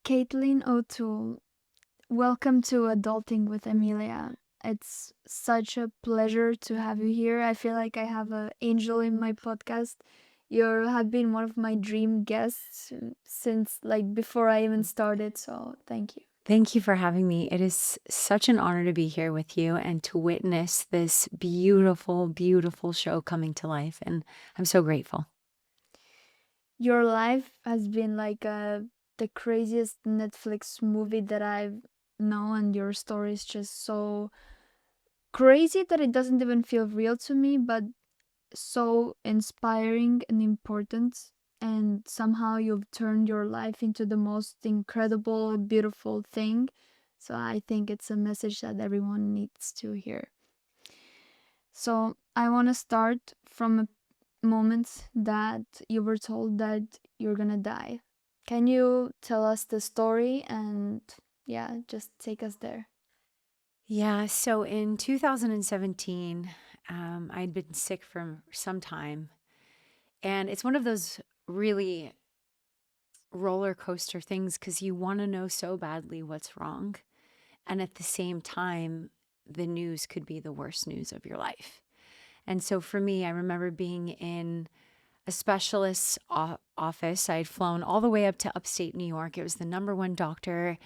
Kaitlin O'Toole. Welcome to Adulting with Emilia. It's such a pleasure to have you here. I feel like I have an angel in my podcast. You have been one of my dream guests since like before I even started, so thank you. Thank you for having me. It is such an honor to be here with you and to witness this beautiful, beautiful show coming to life. And I'm so grateful. Your life has been like the craziest Netflix movie that I've known, and your story is just so crazy that it doesn't even feel real to me, but so inspiring and important. And somehow you've turned your life into the most incredible, beautiful thing. So I think it's a message that everyone needs to hear. So I want to start from a moment that you were told that you're gonna die. Can you tell us the story and yeah, just take us there? Yeah. So in 2017, I'd been sick for some time. And it's one of those really roller coaster things because you want to know so badly what's wrong. And at the same time, the news could be the worst news of your life. And so for me, I remember being in a specialist's office. I had flown all the way up to upstate New York. It was the number one doctor,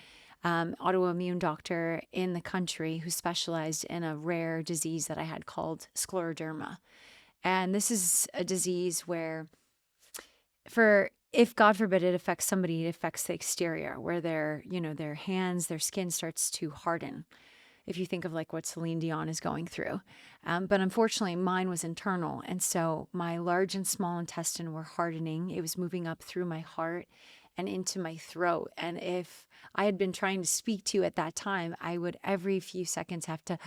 autoimmune doctor in the country who specialized in a rare disease that I had called scleroderma. And this is a disease where, if God forbid it affects somebody, it affects the exterior where their hands, their skin starts to harden. If you think of like what Celine Dion is going through. But unfortunately, mine was internal. And so my large and small intestine were hardening. It was moving up through my heart and into my throat. And if I had been trying to speak to you at that time, I would every few seconds have to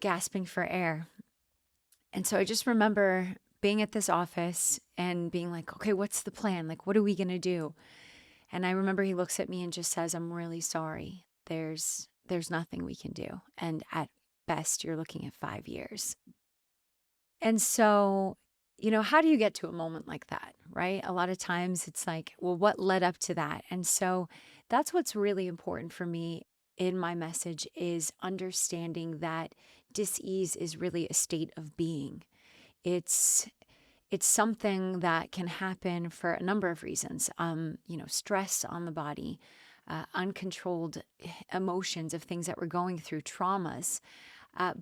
gasping for air. And so I just remember being at this office and being like, okay, what's the plan? Like, what are we going to do? And I remember he looks at me and just says, I'm really sorry. There's nothing we can do. And at best, you're looking at 5 years. And so, how do you get to a moment like that, right? A lot of times it's like, well, what led up to that? And so that's what's really important for me in my message is understanding that dis-ease is really a state of being. It's something that can happen for a number of reasons. Stress on the body, uncontrolled emotions of things that we're going through, traumas.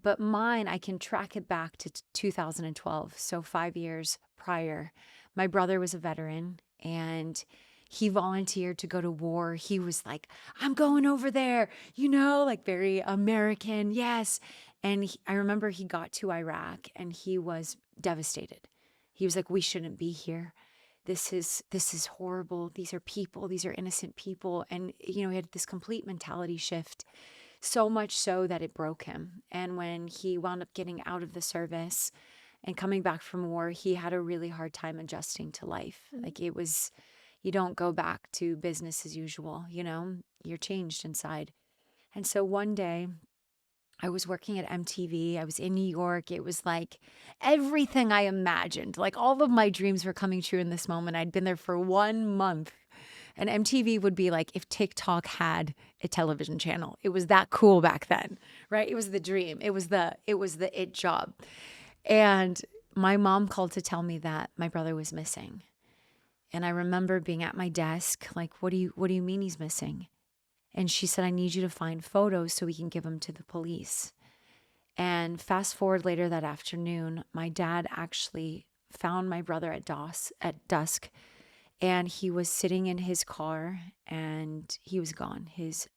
But mine, I can track it back to 2012. So 5 years prior, my brother was a veteran and he volunteered to go to war. He was like, I'm going over there, like very American. Yes. And I remember he got to Iraq and he was devastated. He was like, we shouldn't be here. This is horrible. These are people. These are innocent people. And, he had this complete mentality shift, so much so that it broke him. And when he wound up getting out of the service and coming back from war, he had a really hard time adjusting to life. Like you don't go back to business as usual, you're changed inside. And so one day, I was working at MTV. I was in New York. It was like everything I imagined. Like all of my dreams were coming true in this moment. I'd been there for 1 month. And MTV would be like if TikTok had a television channel. It was that cool back then, right? It was the dream. It was the it job. And my mom called to tell me that my brother was missing. And I remember being at my desk, like, what do you mean he's missing? And she said, I need you to find photos so we can give them to the police. And fast forward later that afternoon, my dad actually found my brother at dusk, and he was sitting in his car and he was gone. His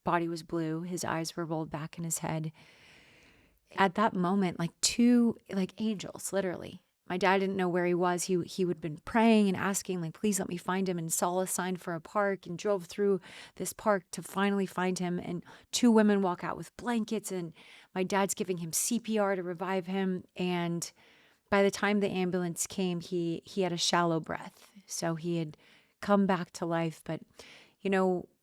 body was blue. His eyes were rolled back in his head. At that moment, like two angels, literally. My dad didn't know where he was. He would been praying and asking, like, please let me find him, and saw a sign for a park and drove through this park to finally find him. And two women walk out with blankets, and my dad's giving him CPR to revive him. And by the time the ambulance came, he had a shallow breath. So he had come back to life. But,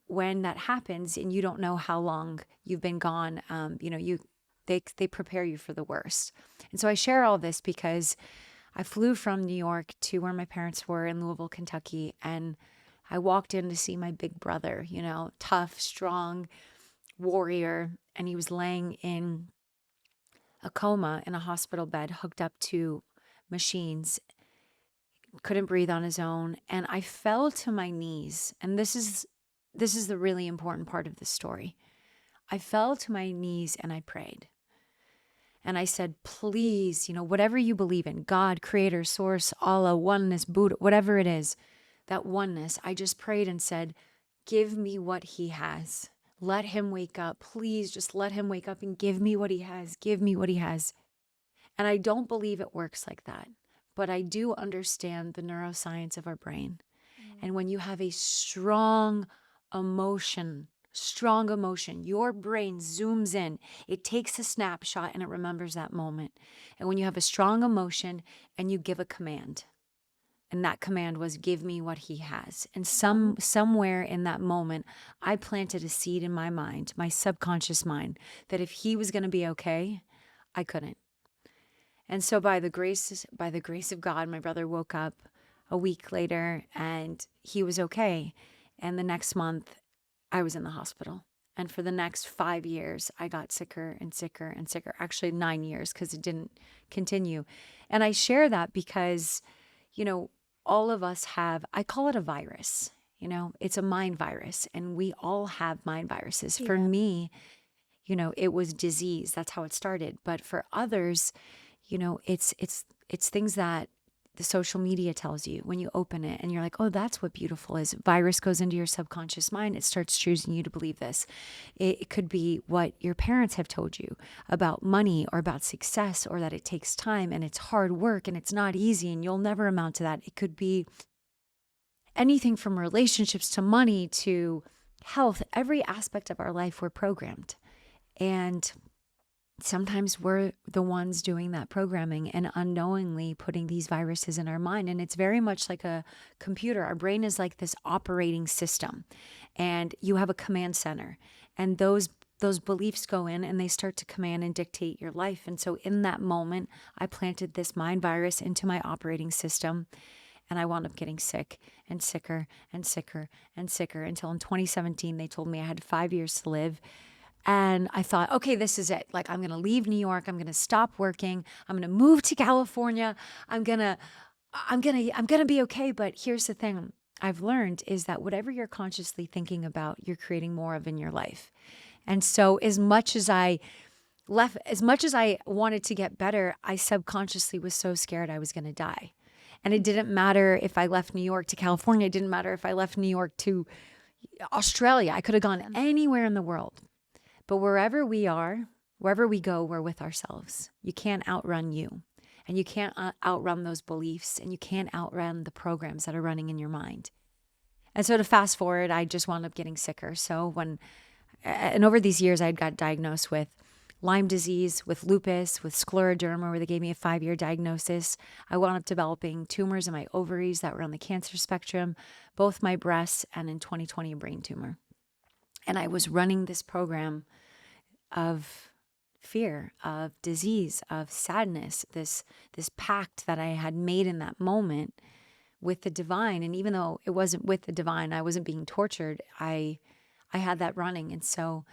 when that happens and you don't know how long you've been gone, they prepare you for the worst. And so I share all this because I flew from New York to where my parents were in Louisville, Kentucky, and I walked in to see my big brother, tough, strong warrior, and he was laying in a coma in a hospital bed, hooked up to machines, couldn't breathe on his own. And I fell to my knees. And this is the really important part of the story. I fell to my knees and I prayed. And I said, please, whatever you believe in, God, creator, source, Allah, oneness, Buddha, whatever it is, that oneness, I just prayed and said, give me what he has. Let him wake up. Please just let him wake up and give me what he has. Give me what he has. And I don't believe it works like that, but I do understand the neuroscience of our brain. And when you have a strong emotion, your brain zooms in, it takes a snapshot and it remembers that moment. And when you have a strong emotion and you give a command, and that command was, give me what he has. And somewhere in that moment, I planted a seed in my mind, my subconscious mind, that if he was going to be okay, I couldn't. And so by the grace of God, my brother woke up a week later and he was okay. And the next month, I was in the hospital. And for the next 5 years, I got sicker and sicker and sicker. Actually, 9 years, because it didn't continue. And I share that because, all of us have, I call it a virus. It's a mind virus, and we all have mind viruses. For me, it was disease. That's how it started. But for others, it's things that the social media tells you when you open it and you're like, oh, that's what beautiful is. Virus goes into your subconscious mind. It starts choosing you to believe this. It could be what your parents have told you about money or about success, or that it takes time and it's hard work and it's not easy and you'll never amount to that. It could be anything from relationships to money to health. Every aspect of our life we're programmed. And sometimes we're the ones doing that programming and unknowingly putting these viruses in our mind. And it's very much like a computer. Our brain is like this operating system, and you have a command center, and those beliefs go in and they start to command and dictate your life. And so in that moment, I planted this mind virus into my operating system, and I wound up getting sick and sicker and sicker and sicker until in 2017, they told me I had 5 years to live. And I thought, okay, this is it. Like, I'm going to leave New York. I'm going to stop working. I'm going to move to California. I'm going to be okay. But here's the thing I've learned is that whatever you're consciously thinking about, you're creating more of in your life. And so as much as I wanted to get better, I subconsciously was so scared I was going to die. And it didn't matter if I left New York to California. It didn't matter if I left New York to Australia. I could have gone anywhere in the world. But wherever we are, wherever we go, we're with ourselves. You can't outrun you, and you can't outrun those beliefs, and you can't outrun the programs that are running in your mind. And so to fast forward, I just wound up getting sicker. So and over these years, I got diagnosed with Lyme disease, with lupus, with scleroderma, where they gave me a 5-year diagnosis. I wound up developing tumors in my ovaries that were on the cancer spectrum, both my breasts, and in 2020, a brain tumor. And I was running this program of fear, of disease, of sadness, this pact that I had made in that moment with the divine. And even though it wasn't with the divine, I wasn't being tortured, I had that running. And so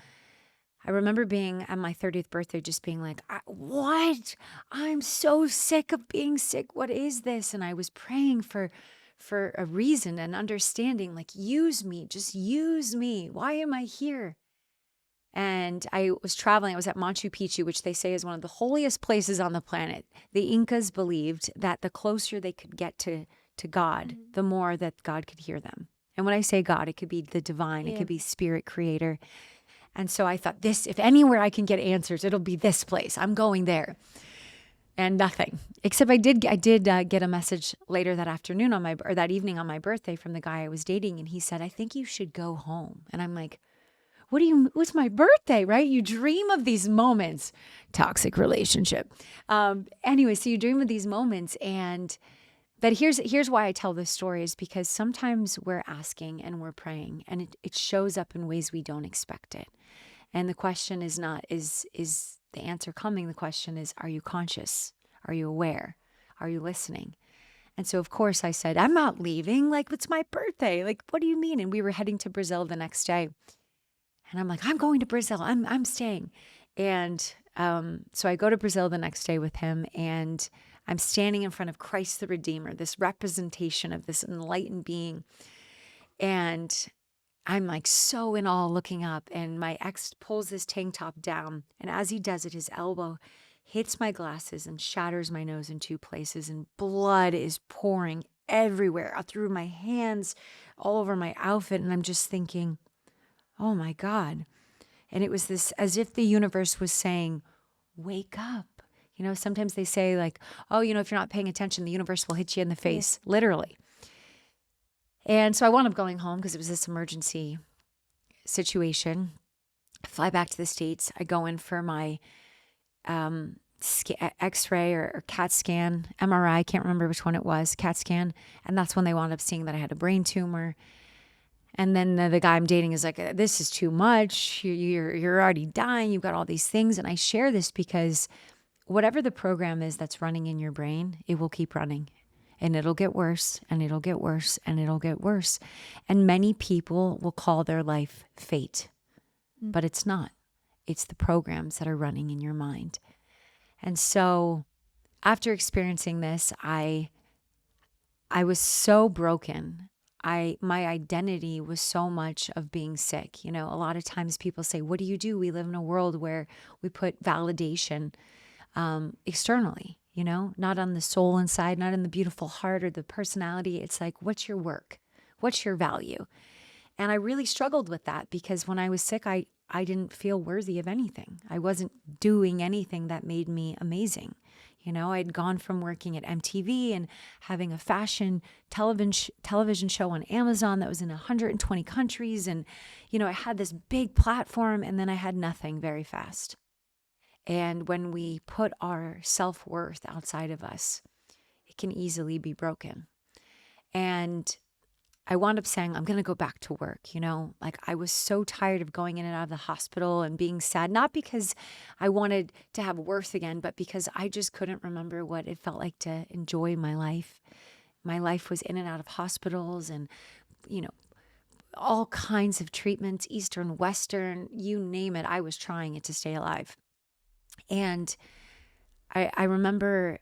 I remember being at my 30th birthday, just being like, what? I'm so sick of being sick. What is this? And I was praying for a reason and understanding, like, use me, just use me. Why am I here? And I was traveling. I was at Machu Picchu, which they say is one of the holiest places on the planet. The Incas believed that the closer they could get to God, the more that God could hear them. And when I say God, it could be the divine, it could be spirit creator. And so I thought, if anywhere I can get answers, it'll be this place. I'm going there. And nothing, except I did get a message later that afternoon or that evening on my birthday from the guy I was dating. And he said, I think you should go home. And I'm like, what's my birthday, right? You dream of these moments, toxic relationship. Anyway, so you dream of these moments. But here's why I tell this story is because sometimes we're asking and we're praying and it shows up in ways we don't expect it. And the question is not, is the answer coming? The question is, are you conscious? Are you aware? Are you listening? And so, of course, I said, I'm not leaving. Like, it's my birthday. Like, what do you mean? And we were heading to Brazil the next day. And I'm like, I'm going to Brazil. I'm staying. And so I go to Brazil the next day with him, and I'm standing in front of Christ the Redeemer, this representation of this enlightened being. And I'm like so in awe looking up, and my ex pulls his tank top down. And as he does it, his elbow hits my glasses and shatters my nose in two places, and blood is pouring everywhere through my hands, all over my outfit. And I'm just thinking, oh my God. And it was this as if the universe was saying, wake up. Sometimes they say, like, oh, if you're not paying attention, the universe will hit you in the face, literally. And so I wound up going home because it was this emergency situation. I fly back to the States. I go in for my X-ray or CAT scan, MRI. I can't remember which one it was, CAT scan. And that's when they wound up seeing that I had a brain tumor. And then the guy I'm dating is like, this is too much. You're already dying. You've got all these things. And I share this because whatever the program is that's running in your brain, it will keep running. And it'll get worse, and it'll get worse, and it'll get worse. And many people will call their life fate, but it's not. It's the programs that are running in your mind. And so after experiencing this, I was so broken. My identity was so much of being sick. A lot of times people say, what do? We live in a world where we put validation externally, not on the soul inside, not in the beautiful heart or the personality. It's like, what's your work? What's your value? And I really struggled with that because when I was sick, I didn't feel worthy of anything. I wasn't doing anything that made me amazing. I'd gone from working at MTV and having a fashion television show on Amazon that was in 120 countries. And, I had this big platform, and then I had nothing very fast. And when we put our self-worth outside of us, it can easily be broken. And I wound up saying, I'm going to go back to work. Like I was so tired of going in and out of the hospital and being sad, not because I wanted to have worth again, but because I just couldn't remember what it felt like to enjoy my life. My life was in and out of hospitals and, all kinds of treatments, Eastern, Western, you name it. I was trying it to stay alive. And I remember,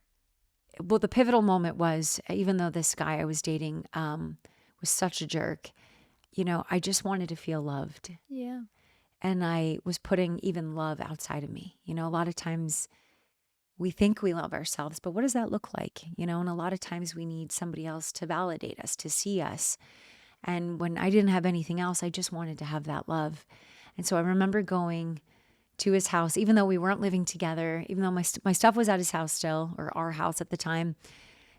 well, the pivotal moment was, even though this guy I was dating was such a jerk, I just wanted to feel loved. Yeah. And I was putting even love outside of me. A lot of times we think we love ourselves, but what does that look like? And a lot of times we need somebody else to validate us, to see us. And when I didn't have anything else, I just wanted to have that love. And so I remember going to his house, even though we weren't living together, even though my stuff was at his house still, or our house at the time.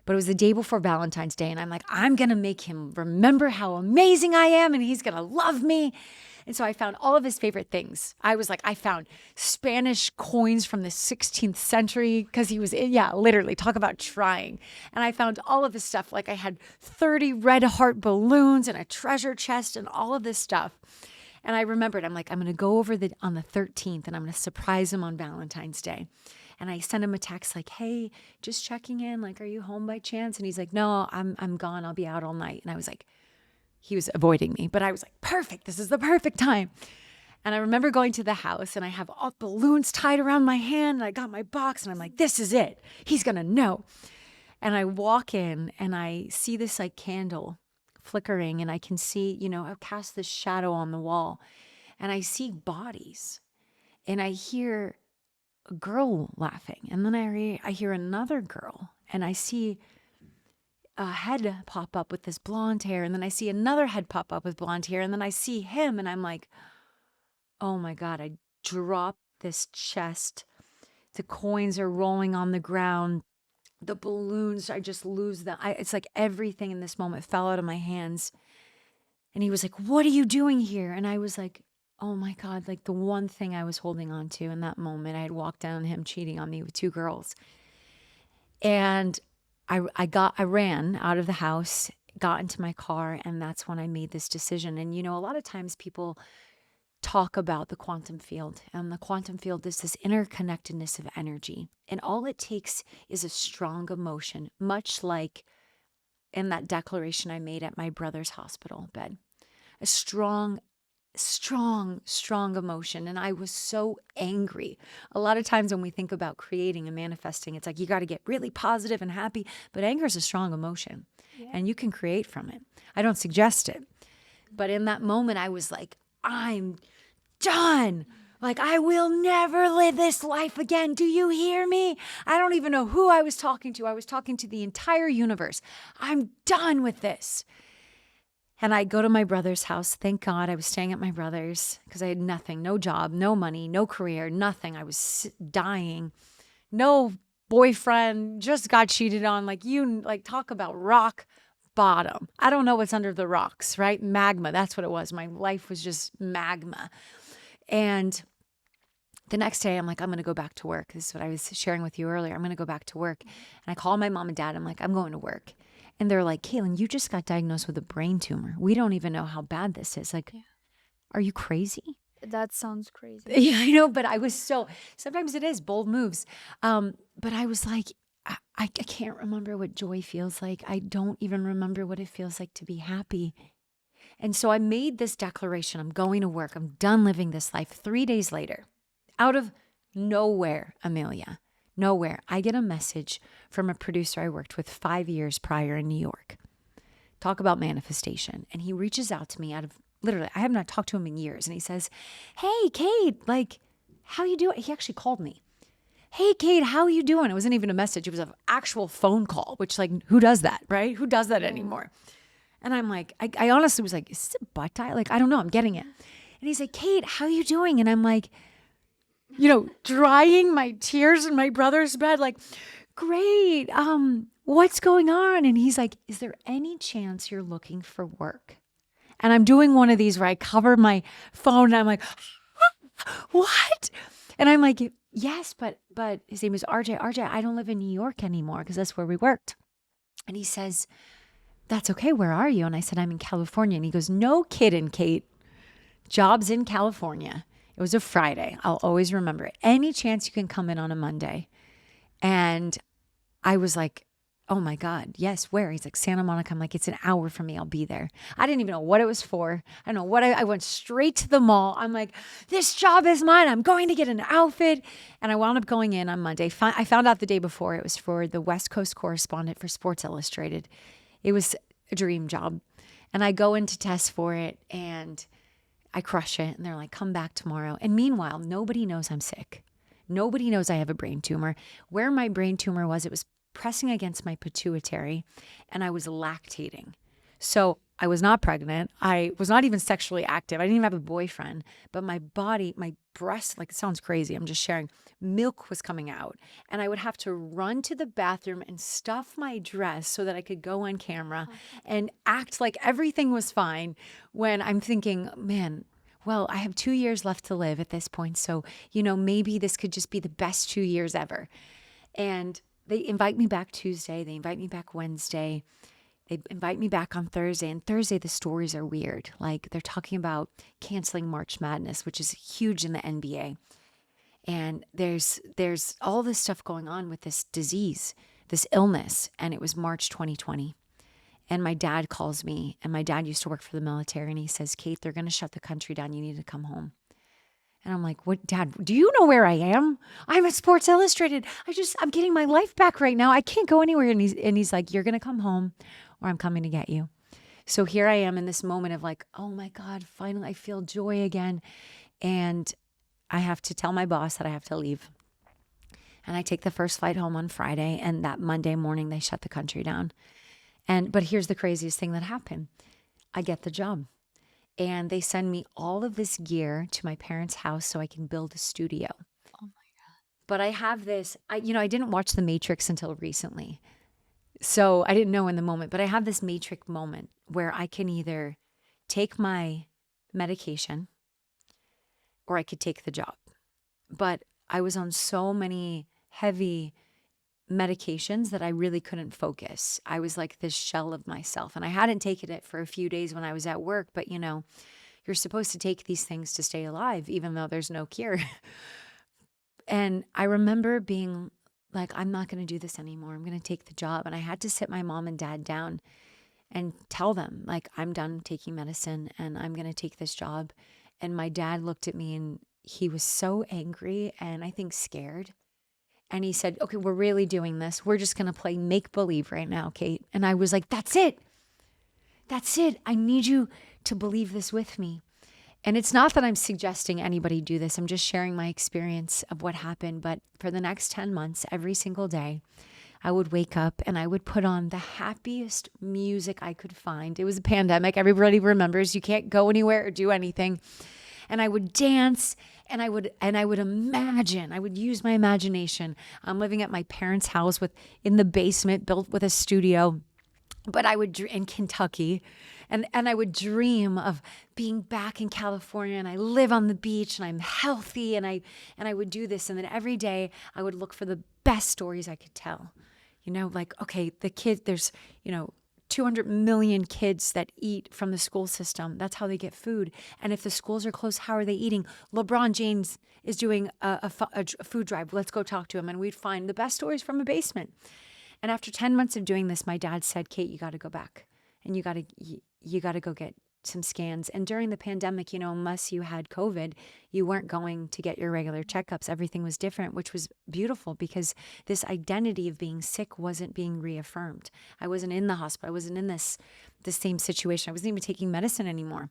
But it was the day before Valentine's Day. And I'm like, I'm going to make him remember how amazing I am, and he's going to love me. And so I found all of his favorite things. I found Spanish coins from the 16th century because he was, literally, talk about trying. And I found all of his stuff. Like I had 30 red heart balloons and a treasure chest and all of this stuff. And I remembered, I'm like, I'm going to go over on the 13th and I'm going to surprise him on Valentine's Day. And I sent him a text like, hey, just checking in. Like, are you home by chance? And he's like, no, I'm gone. I'll be out all night. And I was like, he was avoiding me, but I was like, perfect. This is the perfect time. And I remember going to the house and I have all balloons tied around my hand and I got my box and I'm like, this is it. He's going to know. And I walk in and I see this like candle flickering and I can see, I've cast this shadow on the wall and I see bodies and I hear a girl laughing. And then I hear another girl and I see a head pop up with this blonde hair. And then I see another head pop up with blonde hair. And then I see him and I'm like, oh my God, I drop this chest. The coins are rolling on the ground. The balloons, I just lose them. It's like everything in this moment fell out of my hands. And he was like, what are you doing here? And I was like, oh my God, like the one thing I was holding on to in that moment, I had walked down on him cheating on me with two girls. And I ran out of the house, got into my car, and that's when I made this decision. And, a lot of times people talk about the quantum field, and the quantum field is this interconnectedness of energy. And all it takes is a strong emotion, much like in that declaration I made at my brother's hospital bed. A strong, strong emotion. And I was so angry. A lot of times when we think about creating and manifesting, it's like you got to get really positive and happy, but anger is a strong emotion and you can create from it. I don't suggest it. But in that moment, I was like, I'm done. Like, I will never live this life again. Do you hear me? I don't even know who I was talking to. I was talking to the entire universe. I'm done with this. And I go to my brother's house. Thank God I was staying at my brother's because I had nothing, no job, no money, no career, nothing. I was dying. No boyfriend, just got cheated on. Like talk about rock bottom. I don't know what's under the rocks, right? Magma. That's what it was. My life was just magma. And the next day, I'm like, I'm going to go back to work. This is what I was sharing with you earlier. I'm going to go back to work. And I call my mom and dad. I'm like, I'm going to work. And they're like, Kaitlin, you just got diagnosed with a brain tumor. We don't even know how bad this is. Like, are you crazy? That sounds crazy. Yeah, I know. But I was sometimes it is bold moves. But I was like, I can't remember what joy feels like. I don't even remember what it feels like to be happy. And so I made this declaration. I'm going to work. I'm done living this life. 3 days later, out of nowhere, Emilia, nowhere, I get a message from a producer I worked with 5 years prior in New York. Talk about manifestation. And he reaches out to me out of literally, I have not talked to him in years. And he says, hey, Kate, like, how you doing? He actually called me. Hey, Kate, how you doing? It wasn't even a message. It was an actual phone call, which like, who does that, right? Who does that anymore? And I'm like, I honestly was like, is this a butt dial? Like, I don't know. I'm getting it. And he's like, Kate, how you doing? And I'm like, drying my tears in my brother's bed, like, great. What's going on? And he's like, is there any chance you're looking for work? And I'm doing one of these where I cover my phone and I'm like, what? And I'm like, yes, but his name is RJ. RJ, I don't live in New York anymore because that's where we worked. And he says, that's okay. Where are you? And I said, I'm in California. And he goes, no kidding, Kate. Job's in California. It was a Friday. I'll always remember it. Any chance you can come in on a Monday? And I was like, oh my God, yes, where? He's like, Santa Monica. I'm like, it's an hour from me. I'll be there. I didn't even know what it was for. I don't know what I went straight to the mall. I'm like, this job is mine. I'm going to get an outfit. And I wound up going in on Monday. I found out the day before it was for the West Coast correspondent for Sports Illustrated. It was a dream job. And I go in to test for it and I crush it. And they're like, come back tomorrow. And meanwhile, nobody knows I'm sick. Nobody knows I have a brain tumor. Where my brain tumor was, it was pressing against my pituitary and I was lactating. So I was not pregnant. I was not even sexually active. I didn't even have a boyfriend, but my body, my breast, like it sounds crazy. I'm just sharing. Milk was coming out and I would have to run to the bathroom and stuff my dress so that I could go on camera and act like everything was fine when I'm thinking, man, well, I have 2 years left to live at this point. So, maybe this could just be the best 2 years ever. And they invite me back Tuesday. They invite me back Wednesday. They invite me back on Thursday. And Thursday, the stories are weird. Like they're talking about canceling March Madness, which is huge in the NBA. And there's all this stuff going on with this disease, this illness. And it was March 2020. And my dad calls me. And my dad used to work for the military. And he says, Kate, they're going to shut the country down. You need to come home. And I'm like, what, Dad, do you know where I am? I'm at Sports Illustrated. I'm getting my life back right now. I can't go anywhere. And he's like, you're going to come home or I'm coming to get you. So here I am in this moment of like, oh my God, finally I feel joy again. And I have to tell my boss that I have to leave. And I take the first flight home on Friday. And that Monday morning, they shut the country down. But here's the craziest thing that happened. I get the job. And they send me all of this gear to my parents' house so I can build a studio. Oh my God. But I have this, I didn't watch The Matrix until recently. So I didn't know in the moment, but I have this Matrix moment where I can either take my medication or I could take the job. But I was on so many heavy medications that I really couldn't focus. I was like this shell of myself and I hadn't taken it for a few days when I was at work, but you're supposed to take these things to stay alive, even though there's no cure. And I remember being like, I'm not going to do this anymore. I'm going to take the job. And I had to sit my mom and dad down and tell them, like, I'm done taking medicine and I'm going to take this job. And my dad looked at me and he was so angry and I think scared. And he said, okay, we're really doing this. We're just going to play make believe right now, Kate. And I was like, that's it. That's it. I need you to believe this with me. And it's not that I'm suggesting anybody do this. I'm just sharing my experience of what happened. But for the next 10 months, every single day, I would wake up and I would put on the happiest music I could find. It was a pandemic. Everybody remembers you can't go anywhere or do anything. And I would dance and I would imagine, I would use my imagination. I'm living at my parents' house in the basement built with a studio. But I would in Kentucky, and I would dream of being back in California, and I live on the beach, and I'm healthy, and I would do this, and then every day I would look for the best stories I could tell. Like, okay, the kids, there's 200 million kids that eat from the school system. That's how they get food. And if the schools are closed, how are they eating? LeBron James is doing a food drive. Let's go talk to him, and we'd find the best stories from a basement. And after 10 months of doing this, my dad said, Kate, you got to go back and you got to go get some scans. And during the pandemic, unless you had COVID, you weren't going to get your regular checkups. Everything was different, which was beautiful because this identity of being sick wasn't being reaffirmed. I wasn't in the hospital. I wasn't in the same situation. I wasn't even taking medicine anymore.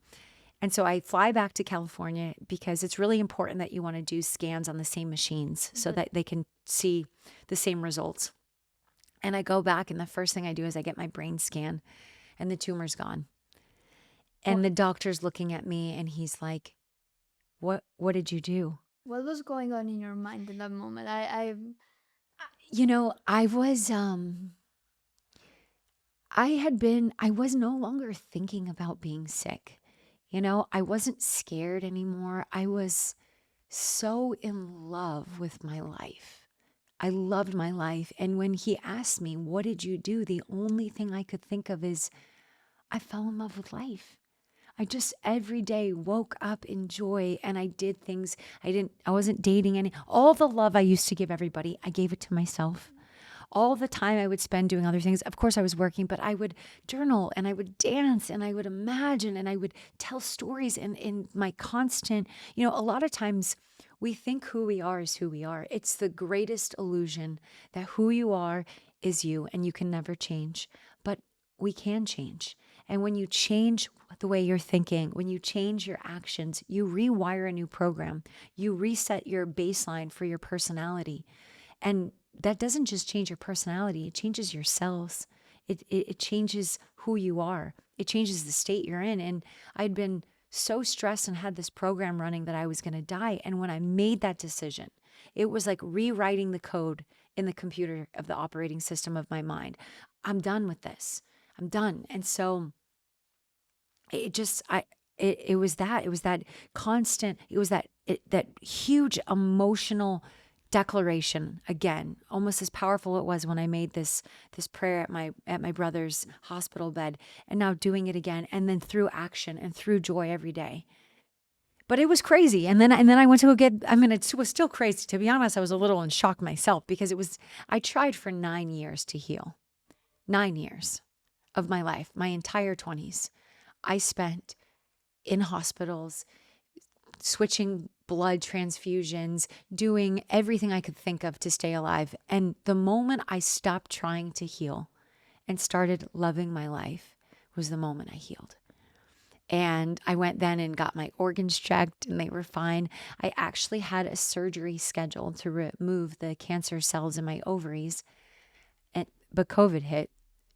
And so I fly back to California because it's really important that you want to do scans on the same machines so that they can see the same results. And I go back and the first thing I do is I get my brain scan and the tumor's gone. And the doctor's looking at me and he's like, what did you do? What was going on in your mind in that moment? I was no longer thinking about being sick. I wasn't scared anymore. I was so in love with my life. I loved my life. And when he asked me, what did you do? The only thing I could think of is I fell in love with life. I just every day woke up in joy and I did things. I wasn't dating all the love I used to give everybody, I gave it to myself. All the time I would spend doing other things. Of course I was working, but I would journal and I would dance and I would imagine and I would tell stories in my constant, a lot of times we think who we are is who we are. It's the greatest illusion that who you are is you and you can never change, but we can change. And when you change the way you're thinking, when you change your actions, you rewire a new program. You reset your baseline for your personality. And that doesn't just change your personality, it changes your cells. It changes who you are. It changes the state you're in. And I'd been so stressed and had this program running that I was going to die. And when I made that decision, it was like rewriting the code in the computer of the operating system of my mind. I'm done with this. I'm done. And so it was that constant, that huge emotional declaration again, almost as powerful it was when I made this prayer at my brother's hospital bed, and now doing it again, and then through action and through joy every day. But it was crazy. And then I went to go get, it was still crazy. To be honest, I was a little in shock myself because I tried for 9 years to heal. 9 years of my life, my entire 20s. I spent in hospitals, switching blood transfusions, doing everything I could think of to stay alive. And the moment I stopped trying to heal and started loving my life was the moment I healed. And I went then and got my organs checked and they were fine. I actually had a surgery scheduled to remove the cancer cells in my ovaries, but COVID hit.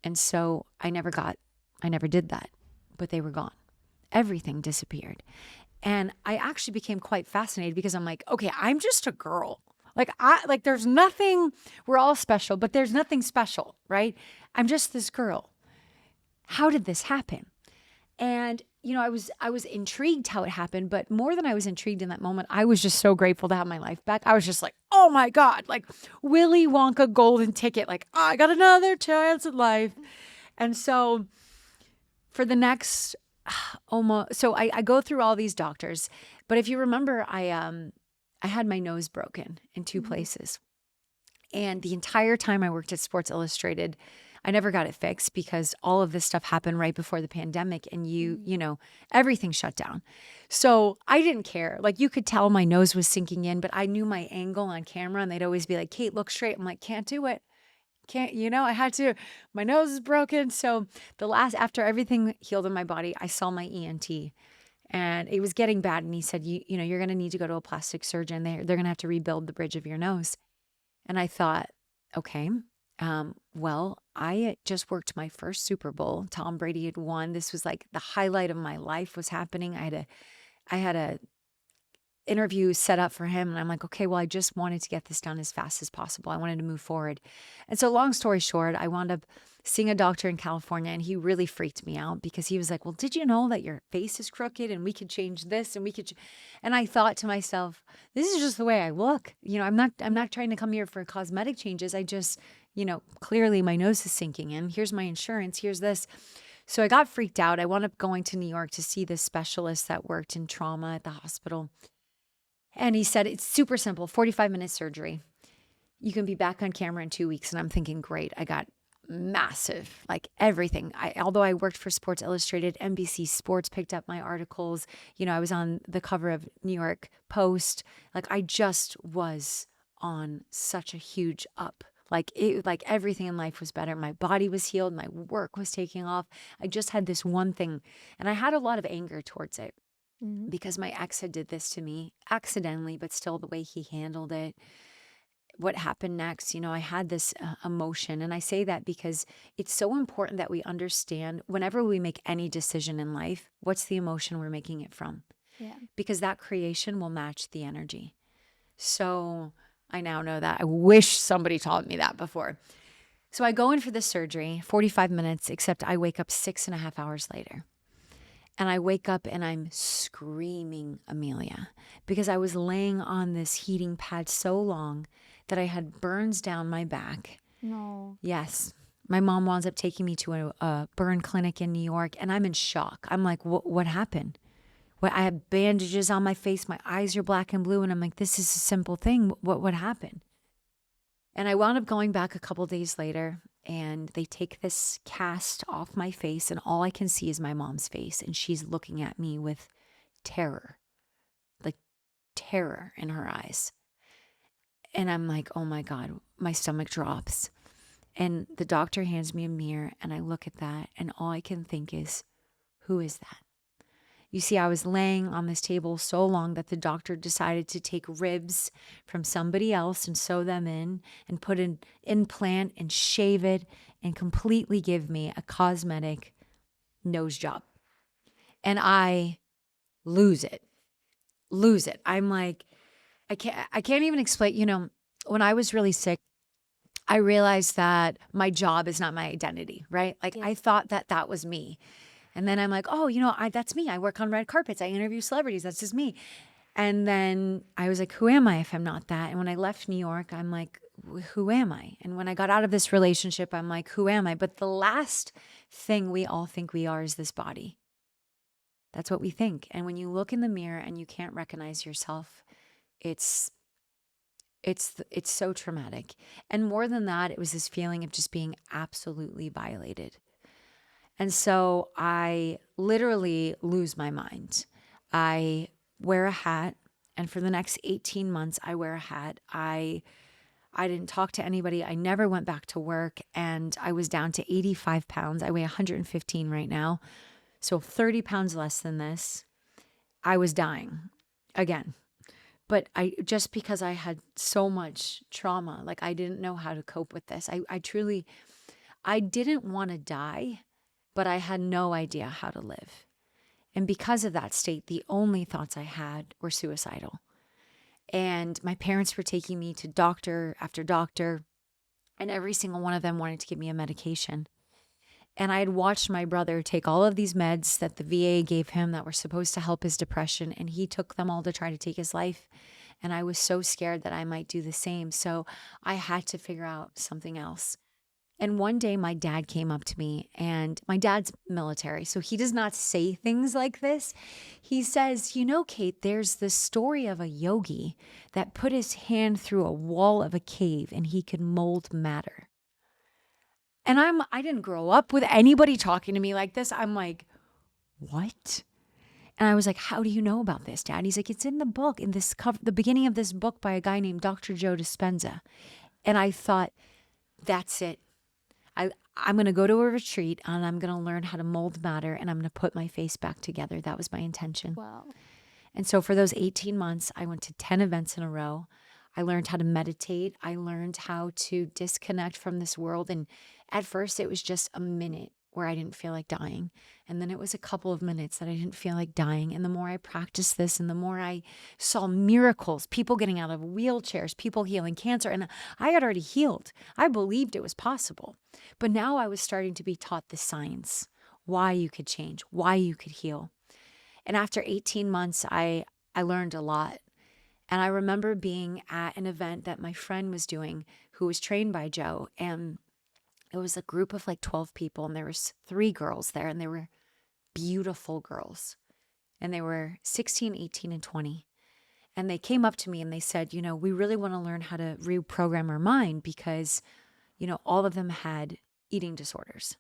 And so I never did that, but they were gone. Everything disappeared. And I actually became quite fascinated because I'm like, okay, I'm just a girl. There's nothing, we're all special, but there's nothing special, right? I'm just this girl. How did this happen? And, I was intrigued how it happened, but more than I was intrigued in that moment, I was just so grateful to have my life back. I was just like, oh my God, like Willy Wonka golden ticket. Like, I got another chance at life. And so for the next I go through all these doctors, but if you remember, I had my nose broken in 2 places. And the entire time I worked at Sports Illustrated, I never got it fixed because all of this stuff happened right before the pandemic and you know, everything shut down. So I didn't care. Like you could tell my nose was sinking in, but I knew my angle on camera and they'd always be like, Kate, look straight. I'm like, can't do it. Can't, I had to, my nose is broken. So after everything healed in my body, I saw my ENT and it was getting bad. And he said, you're going to need to go to a plastic surgeon. They're going to have to rebuild the bridge of your nose. And I thought, okay, well, I just worked my first Super Bowl. Tom Brady had won. This was like the highlight of my life was happening. I had a interview set up for him and I'm like, okay, well, I just wanted to get this done as fast as possible. I wanted to move forward. And so long story short, I wound up seeing a doctor in California and he really freaked me out because he was like, well, did you know that your face is crooked and we could change this and we could, and I thought to myself, this is just the way I look. I'm not trying to come here for cosmetic changes. I just, clearly my nose is sinking in. Here's my insurance. Here's this. So I got freaked out. I wound up going to New York to see this specialist that worked in trauma at the hospital. And he said, it's super simple, 45-minute surgery. You can be back on camera in 2 weeks. And I'm thinking, great, I got massive, like everything. Although I worked for Sports Illustrated, NBC Sports picked up my articles. I was on the cover of New York Post. Like I just was on such a huge up. Like everything in life was better. My body was healed. My work was taking off. I just had this one thing. And I had a lot of anger towards it. Because my ex had did this to me accidentally, but still the way he handled it, what happened next, I had this emotion. And I say that because it's so important that we understand whenever we make any decision in life, what's the emotion we're making it from? Yeah. Because that creation will match the energy. So I now know that. I wish somebody taught me that before. So I go in for the surgery, 45 minutes, except I wake up 6.5 hours later. And I wake up and I'm screaming Emilia because I was laying on this heating pad so long that I had burns down my back. No. Yes. My mom winds up taking me to a burn clinic in New York and I'm in shock. I'm like, what happened? I have bandages on my face. My eyes are black and blue. And I'm like, this is a simple thing. What happened? And I wound up going back a couple days later and they take this cast off my face and all I can see is my mom's face and she's looking at me with terror, like terror in her eyes. And I'm like, oh my God, my stomach drops. And the doctor hands me a mirror and I look at that and all I can think is, who is that? You see, I was laying on this table so long that the doctor decided to take ribs from somebody else and sew them in and put an implant and shave it and completely give me a cosmetic nose job. And I lose it. I'm like, I can't even explain, when I was really sick, I realized that my job is not my identity, right? Like I thought that was me. And then I'm like, oh, that's me. I work on red carpets. I interview celebrities. That's just me. And then I was like, who am I if I'm not that? And when I left New York, I'm like, who am I? And when I got out of this relationship, I'm like, who am I? But the last thing we all think we are is this body. That's what we think. And when you look in the mirror and you can't recognize yourself, it's so traumatic. And more than that, it was this feeling of just being absolutely violated. And so I literally lose my mind. I wear a hat, and for the next 18 months, I wear a hat. I didn't talk to anybody. I never went back to work, and I was down to 85 pounds. I weigh 115 right now, so 30 pounds less than this. I was dying again. But just because I had so much trauma, like I didn't know how to cope with this. I didn't want to die, but I had no idea how to live. And because of that state, the only thoughts I had were suicidal. And my parents were taking me to doctor after doctor, and every single one of them wanted to give me a medication. And I had watched my brother take all of these meds that the VA gave him that were supposed to help his depression, and he took them all to try to take his life. And I was so scared that I might do the same. So I had to figure out something else. And one day my dad came up to me, and my dad's military, so he does not say things like this. He says, you know, Kate, there's this story of a yogi that put his hand through a wall of a cave and he could mold matter. And I didn't grow up with anybody talking to me like this. I'm like, what? And I was like, how do you know about this, Dad? He's like, it's in the book, in this cover, the beginning of this book by a guy named Dr. Joe Dispenza. And I thought, that's it. I'm going to go to a retreat and I'm going to learn how to mold matter and I'm going to put my face back together. That was my intention. Wow. And so for those 18 months, I went to 10 events in a row. I learned how to meditate. I learned how to disconnect from this world. And at first, it was just a minute where I didn't feel like dying. And then it was a couple of minutes that I didn't feel like dying. And the more I practiced this and the more I saw miracles, people getting out of wheelchairs, people healing cancer. And I had already healed. I believed it was possible. But now I was starting to be taught the science, why you could change, why you could heal. And after 18 months, I learned a lot. And I remember being at an event that my friend was doing who was trained by Joe. And it was a group of like 12 people. And there was 3 girls there. And they were beautiful girls. And they were 16, 18, and 20. And they came up to me and they said, you know, we really want to learn how to reprogram our mind because, you know, all of them had eating disorders.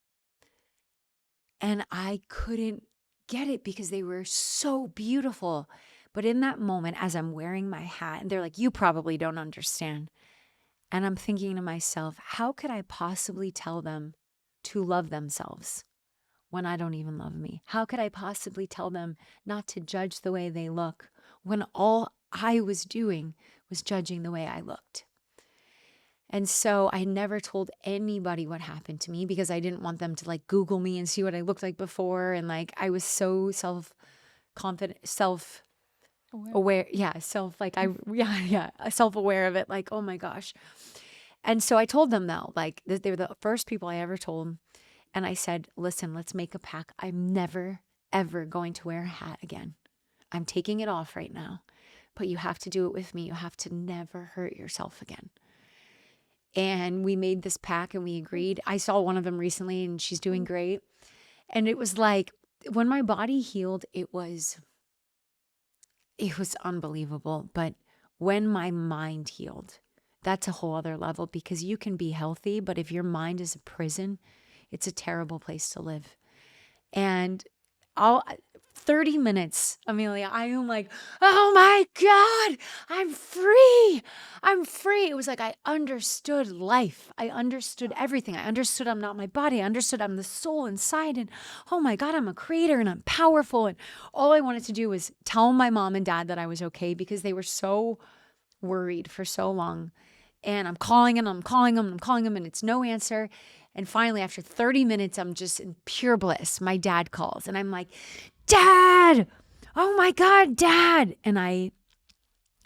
And I couldn't get it because they were so beautiful. But in that moment, as I'm wearing my hat, and they're like, you probably don't understand. And I'm thinking to myself, how could I possibly tell them to love themselves when I don't even love me? How could I possibly tell them not to judge the way they look when all I was doing was judging the way I looked? And so I never told anybody what happened to me because I didn't want them to like Google me and see what I looked like before. And like, I was so self-confident, self-aware. Yeah. Self-aware of it. Like, oh my gosh. And so I told them though, like they were the first people I ever told. And I said, listen, let's make a pact. I'm never, ever going to wear a hat again. I'm taking it off right now, but you have to do it with me. You have to never hurt yourself again. And we made this pact and we agreed. I saw one of them recently and she's doing great. And it was like when my body healed, it was unbelievable. But when my mind healed, that's a whole other level because you can be healthy, but if your mind is a prison, it's a terrible place to live. And 30 minutes, Emilia, I am like, oh my God, I'm free. I'm free. It was like I understood life. I understood everything. I understood I'm not my body. I understood I'm the soul inside. And oh my God, I'm a creator and I'm powerful. And all I wanted to do was tell my mom and dad that I was okay because they were so worried for so long. And I'm calling them, and it's no answer. And finally, after 30 minutes, I'm just in pure bliss. My dad calls and I'm like, Dad, oh my God, Dad. And I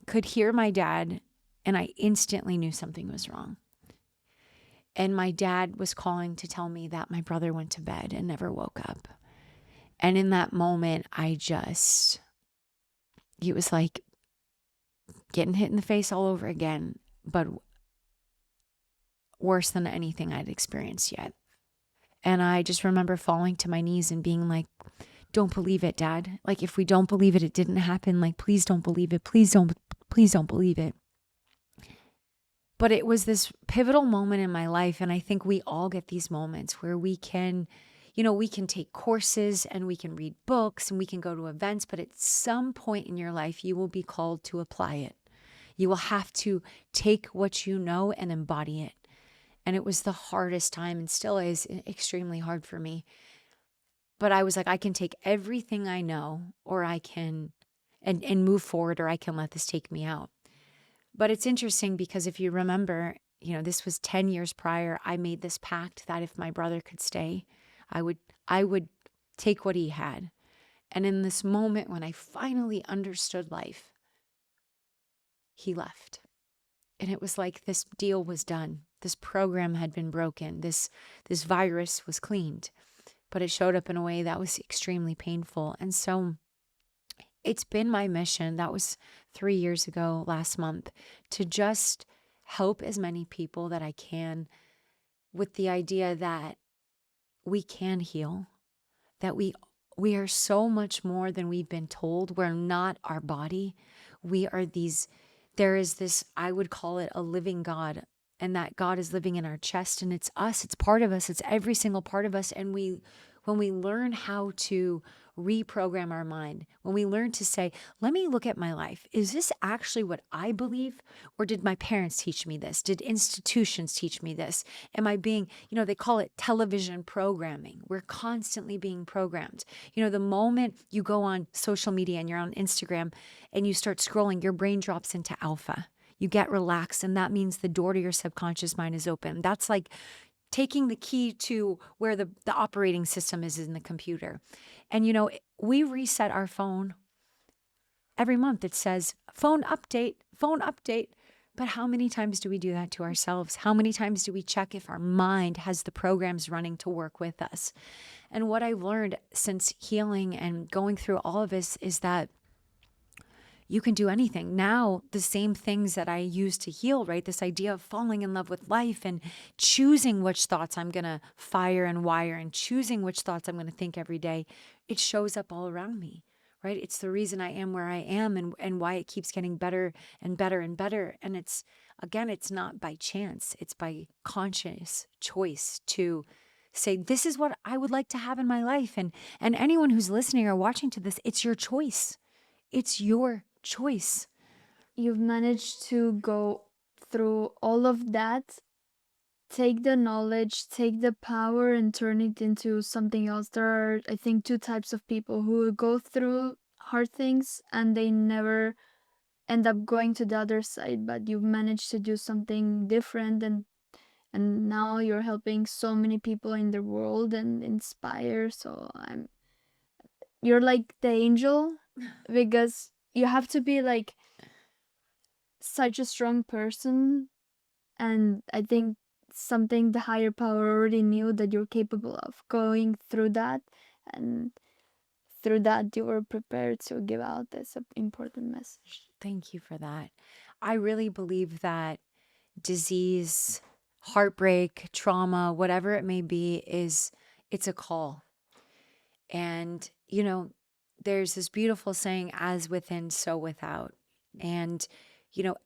could hear my dad and I instantly knew something was wrong. And my dad was calling to tell me that my brother went to bed and never woke up. And in that moment, it was like getting hit in the face all over again, but worse than anything I'd experienced yet. And I just remember falling to my knees and being like, don't believe it, Dad. Like, if we don't believe it, it didn't happen. Like, please don't believe it. Please don't believe it. But it was this pivotal moment in my life. And I think we all get these moments where we can, we can take courses and we can read books and we can go to events, but at some point in your life, you will be called to apply it. You will have to take what you know and embody it. And it was the hardest time and still is extremely hard for me. But I was like, I can take everything I know or I can and move forward or I can let this take me out. But it's interesting because if you remember, this was 10 years prior, I made this pact that if my brother could stay, I would take what he had. And in this moment when I finally understood life, he left. And it was like this deal was done. This program had been broken. This virus was cleaned. But it showed up in a way that was extremely painful. And so it's been my mission, that was 3 years ago last month, to just help as many people that I can with the idea that we can heal, that we are so much more than we've been told. We're not our body. We are these, there is this, I would call it a living God, and that God is living in our chest, and it's us, it's part of us, it's every single part of us. And when we learn how to reprogram our mind, when we learn to say, let me look at my life, is this actually what I believe? Or did my parents teach me this? Did institutions teach me this? Am I being, they call it television programming. We're constantly being programmed. The moment you go on social media and you're on Instagram and you start scrolling, your brain drops into alpha. You get relaxed, and that means the door to your subconscious mind is open. That's like taking the key to where the operating system is in the computer. And, we reset our phone every month. It says, phone update, phone update. But how many times do we do that to ourselves? How many times do we check if our mind has the programs running to work with us? And what I've learned since healing and going through all of this is that you can do anything. Now, the same things that I used to heal, right? This idea of falling in love with life and choosing which thoughts I'm going to fire and wire and choosing which thoughts I'm going to think every day, it shows up all around me, right? It's the reason I am where I am and why it keeps getting better and better and better. And it's not by chance. It's by conscious choice to say, this is what I would like to have in my life. And anyone who's listening or watching to this, it's your choice. It's your choice. You've managed to go through all of that, take the knowledge, take the power, and turn it into something else. There are, I think, two types of people who go through hard things and they never end up going to the other side, but you've managed to do something different, and now you're helping so many people in the world and inspire. So you're like the angel, because you have to be like such a strong person, and I think something the higher power already knew that you're capable of going through that, and through that you were prepared to give out this important message. Thank you for that. I really believe that disease, heartbreak, trauma, whatever it may be, it's a call. And, there's this beautiful saying, as within, so without. And,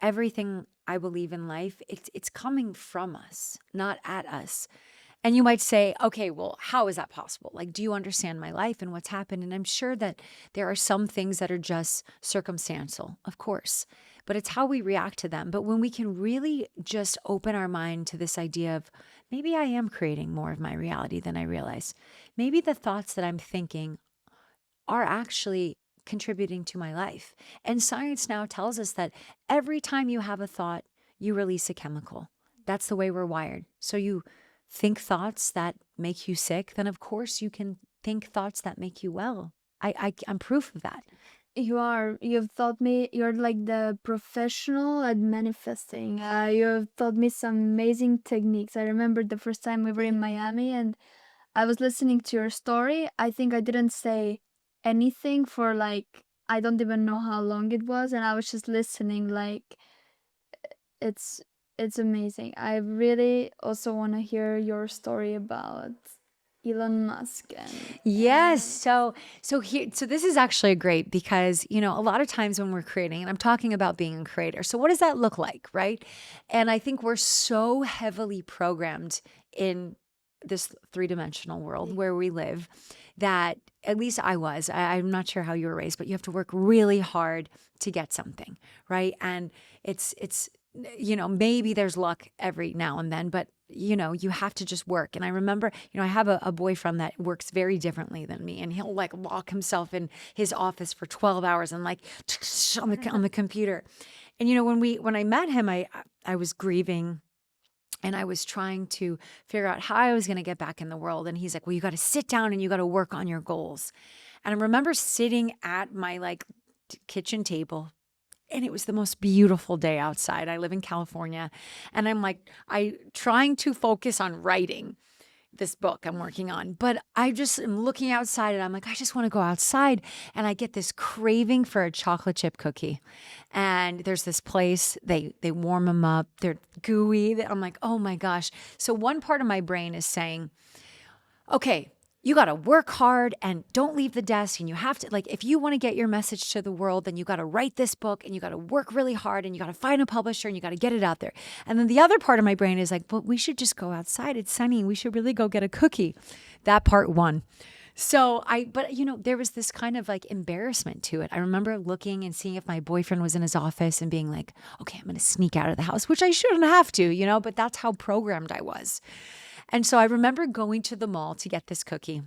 everything I believe in life, it's coming from us, not at us. And you might say, okay, well, how is that possible? Like, do you understand my life and what's happened? And I'm sure that there are some things that are just circumstantial, of course, but it's how we react to them. But when we can really just open our mind to this idea of maybe I am creating more of my reality than I realize. Maybe the thoughts that I'm thinking are actually contributing to my life. And science now tells us that every time you have a thought, you release a chemical. That's the way we're wired. So you think thoughts that make you sick, then of course you can think thoughts that make you well. I'm proof of that. You've taught me, you're like the professional at manifesting. You've taught me some amazing techniques. I remember the first time we were in Miami and I was listening to your story. I think I didn't say anything for like, I don't even know how long it was, and I was just listening. Like, it's amazing. I really also want to hear your story about Elon Musk Yes. So this is actually great because, a lot of times when we're creating, and I'm talking about being a creator. So what does that look like, right? And I think we're so heavily programmed in this three-dimensional world where we live that at least I was. I'm not sure how you were raised, but you have to work really hard to get something, right? And it's maybe there's luck every now and then, but you have to just work. And I remember, I have a boyfriend that works very differently than me, and he'll like lock himself in his office for 12 hours and like on the computer. And when I met him, I was grieving. And I was trying to figure out how I was going to get back in the world. And he's like, well, you got to sit down and you got to work on your goals. And I remember sitting at my like kitchen table, and it was the most beautiful day outside. I live in California, and I'm like, trying to focus on writing this book I'm working on, but I just am looking outside and I'm like, I just want to go outside. And I get this craving for a chocolate chip cookie. And there's this place, they warm them up. They're gooey. I'm like, oh my gosh. So one part of my brain is saying, okay, you got to work hard and don't leave the desk. And you have to, like, if you want to get your message to the world, then you got to write this book and you got to work really hard and you got to find a publisher and you got to get it out there. And then the other part of my brain is like, but we should just go outside. It's sunny. We should really go get a cookie. That part won. So but there was this kind of like embarrassment to it. I remember looking and seeing if my boyfriend was in his office and being like, okay, I'm going to sneak out of the house, which I shouldn't have to, but that's how programmed I was. And so I remember going to the mall to get this cookie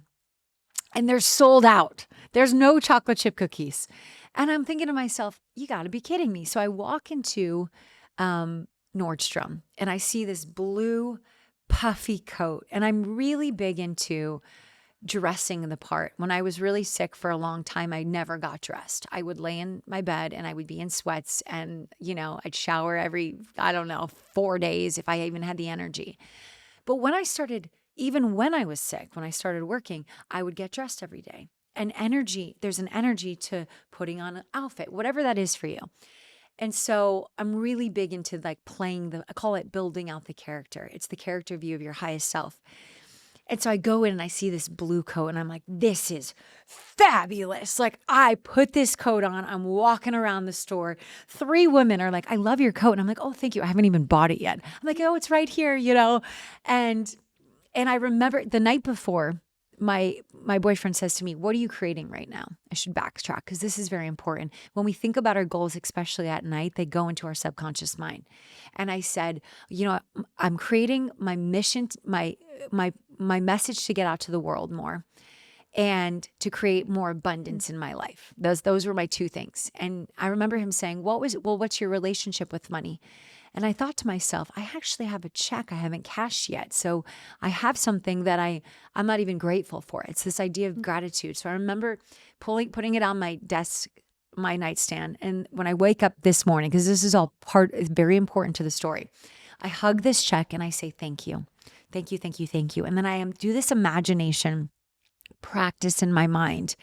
and they're sold out. There's no chocolate chip cookies. And I'm thinking to myself, you got to be kidding me. So I walk into Nordstrom and I see this blue puffy coat. And I'm really big into dressing the part. When I was really sick for a long time, I never got dressed. I would lay in my bed and I would be in sweats and, I'd shower every, 4 days if I even had the energy. But even when I was sick, when I started working, I would get dressed every day. And there's an energy to putting on an outfit, whatever that is for you. And so I'm really big into like I call it building out the character. It's the character view of your highest self. And so I go in and I see this blue coat and I'm like, this is fabulous. Like I put this coat on, I'm walking around the store. 3 women are like, I love your coat. And I'm like, oh, thank you. I haven't even bought it yet. I'm like, oh, it's right here, And I remember the night before, my boyfriend says to me, what are you creating right now? I should backtrack because this is very important. When we think about our goals, especially at night, they go into our subconscious mind. And I said, I'm creating my mission, my message to get out to the world more and to create more abundance in my life. Those were my 2 things. And I remember him saying, what's your relationship with money? And I thought to myself, I actually have a check I haven't cashed yet. So I have something that I'm not even grateful for. It's this idea of gratitude. So I remember putting it on my desk, my nightstand. And when I wake up this morning, because this is all very important to the story, I hug this check and I say, thank you. Thank you, thank you, thank you. And then I do this imagination practice in my mind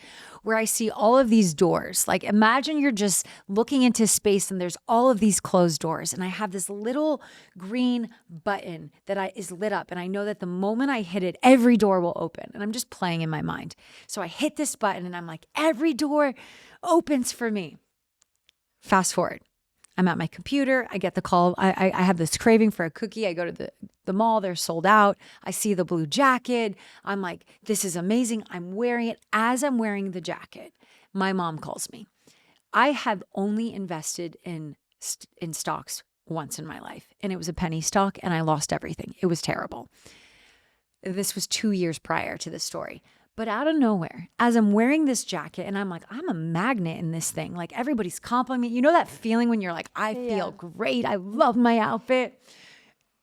where I see all of these doors. Like imagine you're just looking into space and there's all of these closed doors. And I have this little green button that is lit up. And I know that the moment I hit it, every door will open. And I'm just playing in my mind. So I hit this button and I'm like, every door opens for me. Fast forward. I'm at my computer. I get the call. I have this craving for a cookie. I go to the mall. They're sold out. I see the blue jacket. I'm like, this is amazing. I'm wearing it. As I'm wearing the jacket, my mom calls me. I have only invested in stocks once in my life, and it was a penny stock, and I lost everything. It was terrible. This was 2 years prior to this story. But out of nowhere, as I'm wearing this jacket and I'm like, I'm a magnet in this thing. Like everybody's complimenting me. You know that feeling when you're like, I feel great. I love my outfit.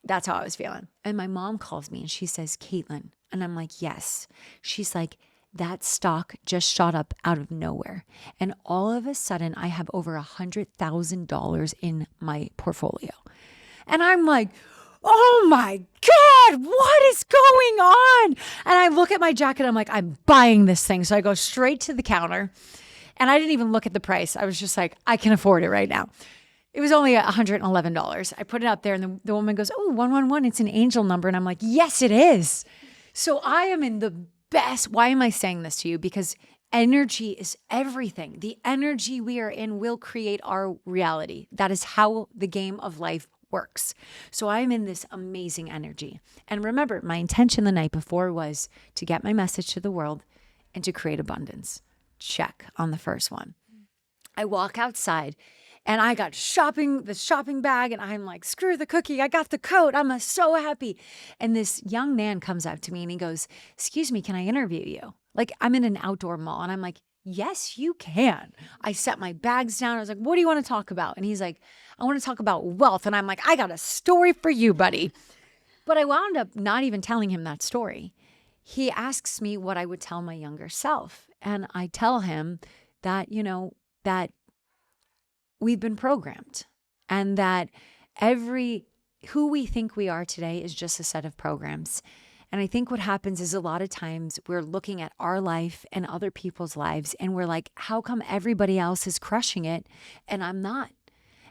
That's how I was feeling. And my mom calls me and she says, Kaitlin. And I'm like, yes. She's like, that stock just shot up out of nowhere. And all of a sudden I have over $100,000 in my portfolio. And I'm like, oh my God, what is going on? And I look at my jacket. I'm like, I'm buying this thing. So I go straight to the counter and I didn't even look at the price. I was just like, I can afford it right now. It was only $111. I put it up there and the woman goes, oh, 111, it's an angel number. And I'm like, yes, it is. So I am in the best. Why am I saying this to you? Because energy is everything. The energy we are in will create our reality. That is how the game of life works. So I'm in this amazing energy. And remember, my intention the night before was to get my message to the world and to create abundance. Check on the first one. I walk outside and I got the shopping bag and I'm like, screw the cookie. I got the coat. I'm so happy. And this young man comes up to me and he goes, excuse me, can I interview you? Like I'm in an outdoor mall and I'm like, yes, you can. I set my bags down. I was like, what do you want to talk about? And he's like, I want to talk about wealth. And I'm like, I got a story for you, buddy. But I wound up not even telling him that story. He asks me what I would tell my younger self. And I tell him that, that we've been programmed and that who we think we are today is just a set of programs. And I think what happens is a lot of times we're looking at our life and other people's lives and we're like, how come everybody else is crushing it and I'm not?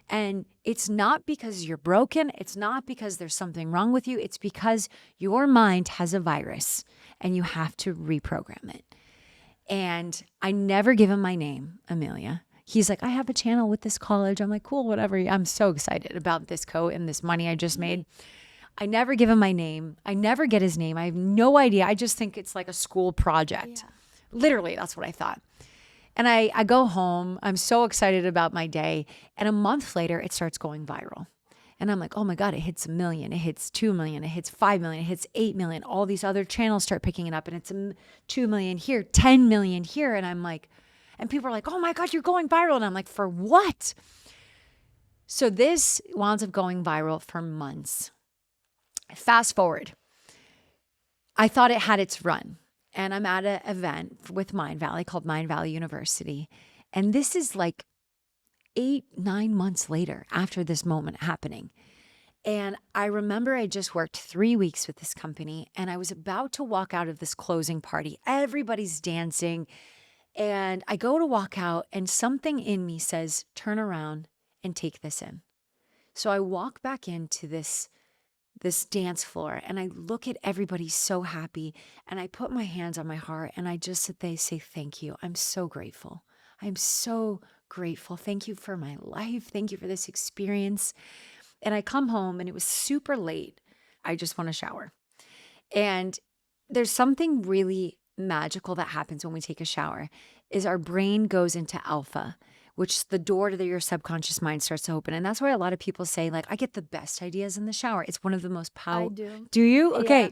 And it's not because you're broken. It's not because there's something wrong with you. It's because your mind has a virus and you have to reprogram it. And I never give him my name, Emilia. He's like, I have a channel with this college. I'm like, cool, whatever. I'm so excited about this coat and this money I just made. I never give him my name. I never get his name. I have no idea. I just think it's like a school project. Yeah. Literally, that's what I thought. And I go home. I'm so excited about my day. And a month later, it starts going viral. And I'm like, oh my God, it hits 1 million. It hits 2 million. It hits 5 million. It hits 8 million. All these other channels start picking it up. And it's 2 million here, 10 million here. And I'm like, and people are like, oh my God, you're going viral. And I'm like, for what? So this winds up going viral for months. Fast forward. I thought it had its run. And I'm at an event with Mind Valley called Mind Valley University. And this is like 8-9 months later after this moment happening. And I remember I just worked 3 weeks with this company and I was about to walk out of this closing party. Everybody's dancing. And I go to walk out and something in me says, turn around and take this in. So I walk back into this dance floor and I look at everybody so happy and I put my hands on my heart and I just say thank you. I'm so grateful. I'm so grateful. Thank you for my life. Thank you for this experience. And I come home and it was super late. I just want to shower. And there's something really magical that happens when we take a shower is our brain goes into alpha, which the door to your subconscious mind starts to open. And that's why a lot of people say, like, I get the best ideas in the shower. It's one of the most powerful. I do. Do you? Okay. Yeah.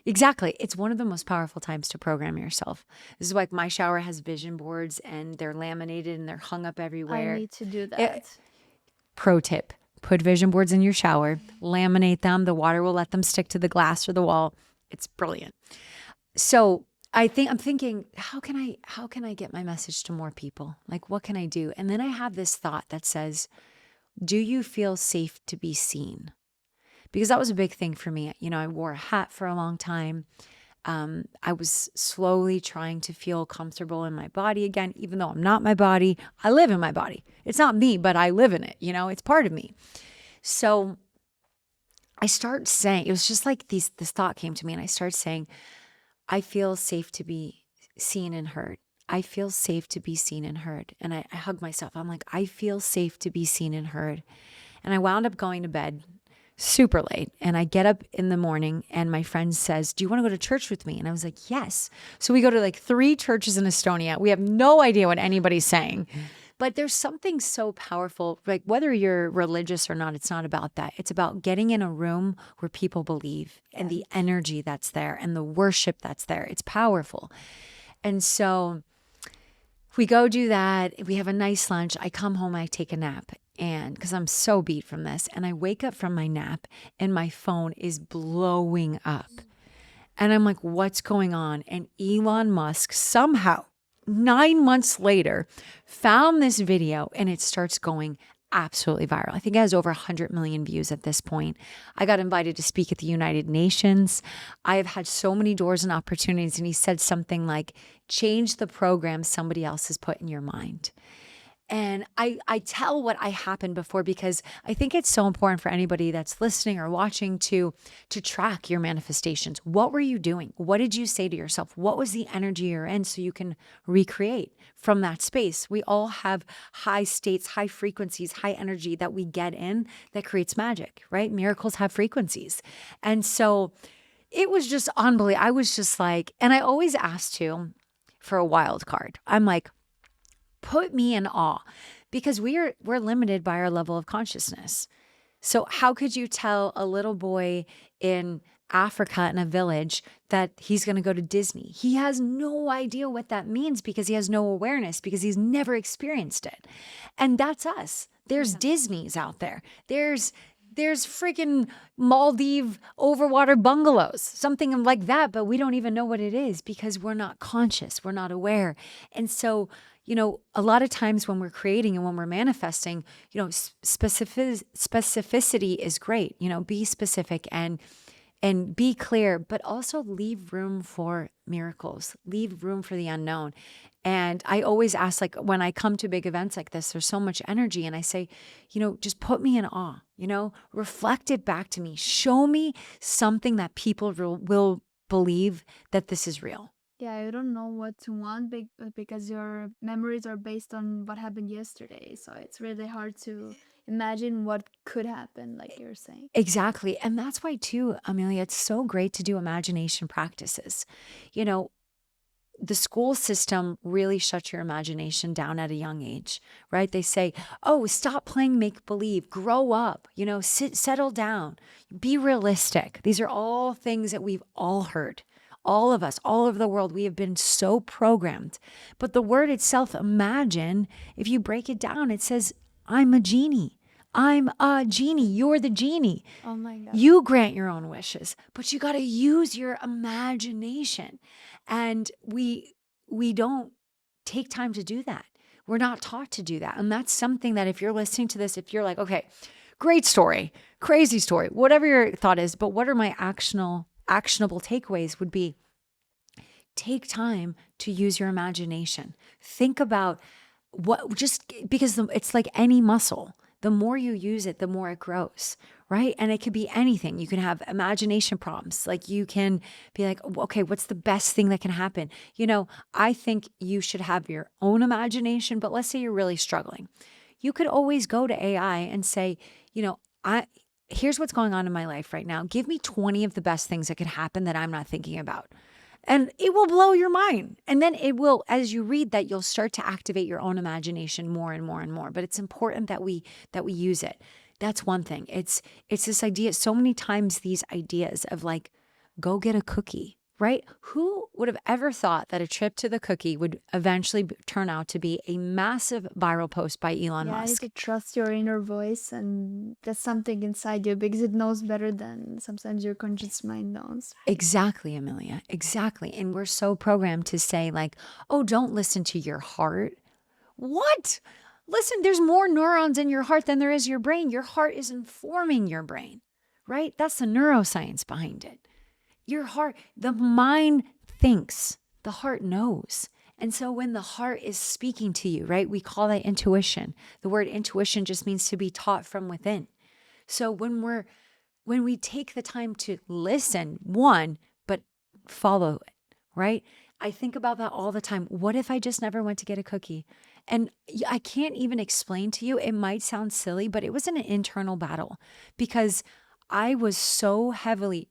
Exactly. It's one of the most powerful times to program yourself. This is why my shower has vision boards and they're laminated and they're hung up everywhere. I need to do that. Pro tip, put vision boards in your shower, laminate them. The water will let them stick to the glass or the wall. It's brilliant. So I'm thinking, how can I get my message to more people? Like, what can I do? And then I have this thought that says, do you feel safe to be seen? Because that was a big thing for me. You know, I wore a hat for a long time. I was slowly trying to feel comfortable in my body again, even though I'm not my body. I live in my body. It's not me, but I live in it. You know, it's part of me. So I start saying, it was just like this thought came to me and I started saying, I feel safe to be seen and heard. I feel safe to be seen and heard. And I hug myself. I'm like, I feel safe to be seen and heard. And I wound up going to bed super late. And I get up in the morning and my friend says, do you want to go to church with me? And I was like, yes. So we go to like 3 churches in Estonia. We have no idea what anybody's saying. But there's something so powerful, like whether you're religious or not, it's not about that. It's about getting in a room where people believe and the energy that's there and the worship that's there. It's powerful. And so we go do that. We have a nice lunch. I come home, I take a nap. And because I'm so beat from this, and I wake up from my nap and my phone is blowing up. And I'm like, what's going on? And Elon Musk somehow 9 months later, found this video and it starts going absolutely viral. I think it has over 100 million views at this point. I got invited to speak at the United Nations. I have had so many doors and opportunities. And he said something like, change the program somebody else has put in your mind. And I tell what I happened before because I think it's so important for anybody that's listening or watching to track your manifestations. What were you doing? What did you say to yourself? What was the energy you're in so you can recreate from that space? We all have high states, high frequencies, high energy that we get in that creates magic, right? Miracles have frequencies. And so it was just unbelievable. I was just like, and I always asked too for a wild card. I'm like, put me in awe because we're limited by our level of consciousness. So how could you tell a little boy in Africa in a village that he's going to go to Disney? He has no idea what that means because he has no awareness because he's never experienced it. And that's us. There's Disneys out there. There's freaking Maldive overwater bungalows, something like that, but we don't even know what it is because we're not conscious. We're not aware. And so, you know, a lot of times when we're creating and when we're manifesting, you know, specificity is great. You know, be specific and and be clear, but also leave room for miracles, leave room for the unknown. And I always ask, like, when I come to big events like this, there's so much energy. And I say, just put me in awe, reflect it back to me. Show me something that people will believe that this is real. Yeah, I don't know what to want because your memories are based on what happened yesterday. So it's really hard to imagine what could happen, like you're saying. Exactly. And that's why, too, Amelia, it's so great to do imagination practices. You know, the school system really shuts your imagination down at a young age, right? They say, oh, stop playing make believe, grow up, settle down, be realistic. These are all things that we've all heard. All of us, all over the world, we have been so programmed. But the word itself, imagine, if you break it down, it says, I'm a genie. I'm a genie. You're the genie. Oh my God. You grant your own wishes, but you got to use your imagination. And we don't take time to do that. We're not taught to do that. And that's something that if you're listening to this, if you're like, okay, great story, crazy story, whatever your thought is, but what are my actionable takeaways would be, take time to use your imagination. Think about because it's like any muscle. The more you use it, the more it grows, right? And it could be anything. You can have imagination problems. Like you can be like, okay, what's the best thing that can happen? I think you should have your own imagination, but let's say you're really struggling. You could always go to AI and say, here's what's going on in my life right now. Give me 20 of the best things that could happen that I'm not thinking about. And it will blow your mind. And then it will, as you read that, you'll start to activate your own imagination more and more and more. But it's important that we use it. That's one thing. It's this idea, so many times these ideas of like, go get a cookie, right? Who would have ever thought that a trip to the cookie would eventually turn out to be a massive viral post by Elon Yeah, you Musk? need to trust your inner voice, and that's something inside you because it knows better than sometimes your conscious mind knows. Exactly, Emilia. Exactly. And we're so programmed to say like, oh, don't listen to your heart. What? Listen, there's more neurons in your heart than there is your brain. Your heart is informing your brain, right? That's the neuroscience behind it. Your heart, the mind thinks, the heart knows. And so when the heart is speaking to you, right, we call that intuition. The word intuition just means to be taught from within. So when we take the time to listen, but follow it, right? I think about that all the time. What if I just never went to get a cookie? And I can't even explain to you. It might sound silly, but it was an internal battle because I was so heavily,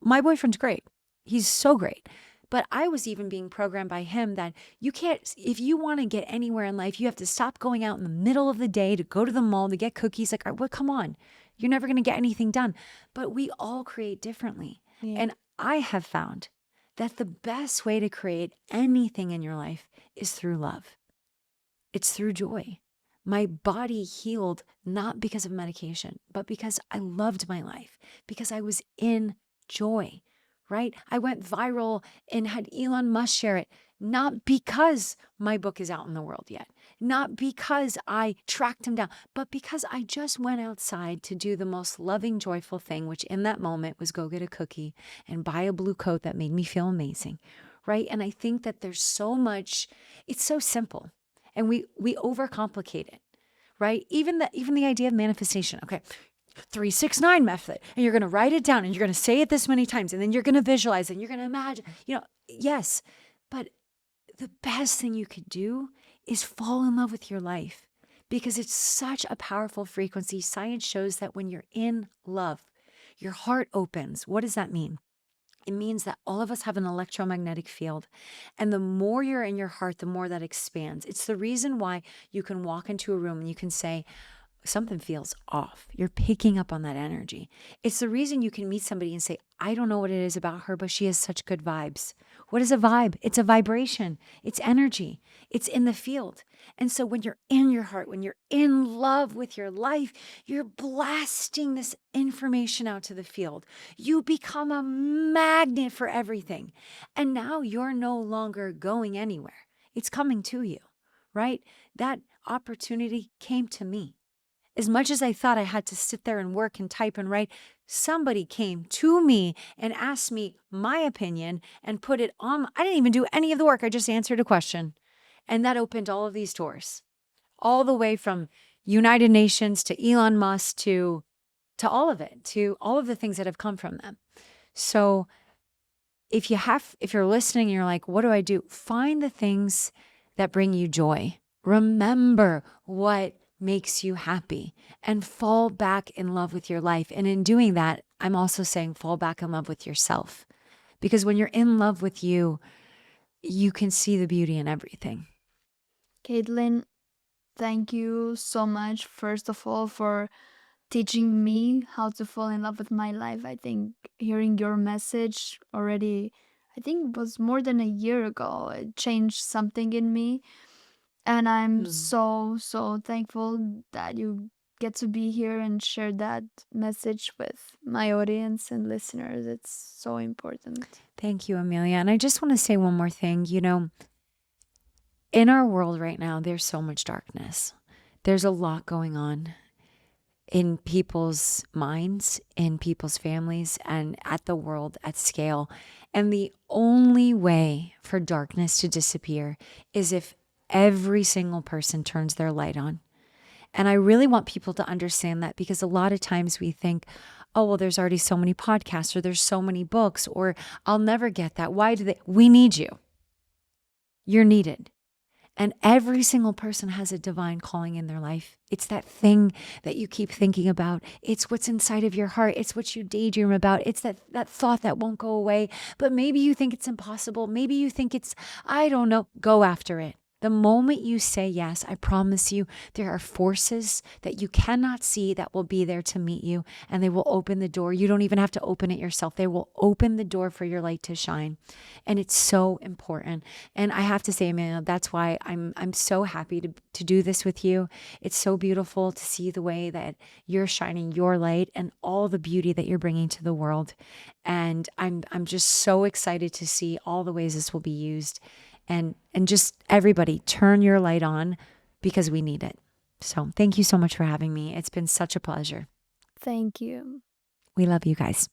my boyfriend's great. He's so great. But I was even being programmed by him that you can't, if you want to get anywhere in life, you have to stop going out in the middle of the day to go to the mall to get cookies. Like, well, come on, you're never going to get anything done. But we all create differently. Yeah. And I have found that the best way to create anything in your life is through love. It's through joy. My body healed not because of medication, but because I loved my life, because I was in joy, right? I went viral and had Elon Musk share it, not because my book is out in the world yet, not because I tracked him down, but because I just went outside to do the most loving, joyful thing, which in that moment was go get a cookie and buy a blue coat that made me feel amazing, right? And I think that there's so much, it's so simple. And we overcomplicate it, right? Even the idea of manifestation. Okay, 3-6-9 method, and you're going to write it down, and you're going to say it this many times, and then you're going to visualize, and you're going to imagine. Yes, but the best thing you could do is fall in love with your life because it's such a powerful frequency. Science shows that when you're in love, your heart opens. What does that mean? It means that all of us have an electromagnetic field. And the more you're in your heart, the more that expands. It's the reason why you can walk into a room and you can say, something feels off. You're picking up on that energy. It's the reason you can meet somebody and say, I don't know what it is about her, but she has such good vibes. What is a vibe? It's a vibration. It's energy. It's in the field. And so when you're in your heart, when you're in love with your life, you're blasting this information out to the field. You become a magnet for everything. And now you're no longer going anywhere. It's coming to you, right? That opportunity came to me. as much as I thought I had to sit there and work and type and write, somebody came to me and asked me my opinion and put it on. I didn't even do any of the work. I just answered a question. And that opened all of these doors, all the way from United Nations to Elon Musk to all of it, to all of the things that have come from them. So if you're listening and you're like, what do I do? Find the things that bring you joy. Remember what makes you happy and fall back in love with your life. And in doing that, I'm also saying fall back in love with yourself. Because when you're in love with you, you can see the beauty in everything. Kaitlin, thank you so much, first of all, for teaching me how to fall in love with my life. I think hearing your message already, I think it was more than a year ago, it changed something in me. And I'm so thankful that you get to be here and share that message with my audience and listeners. It's so important. Thank you, Emilia. And I just want to say one more thing. In our world right now, there's so much darkness. There's a lot going on in people's minds, in people's families, and at the world at scale. And the only way for darkness to disappear is if every single person turns their light on. And I really want people to understand that, because a lot of times we think, oh, well, there's already so many podcasts, or there's so many books, or I'll never get that. Why do they? We need you. You're needed. And every single person has a divine calling in their life. It's that thing that you keep thinking about. It's what's inside of your heart. It's what you daydream about. It's that thought that won't go away. But maybe you think it's impossible. Maybe you think it's, I don't know. Go after it. The moment you say yes, I promise you, there are forces that you cannot see that will be there to meet you, and they will open the door. You don't even have to open it yourself. They will open the door for your light to shine. And it's so important. And I have to say, Emilia, that's why I'm so happy to do this with you. It's so beautiful to see the way that you're shining your light and all the beauty that you're bringing to the world. And I'm just so excited to see all the ways this will be used. And just everybody, turn your light on, because we need it. So thank you so much for having me. It's been such a pleasure. Thank you. We love you guys.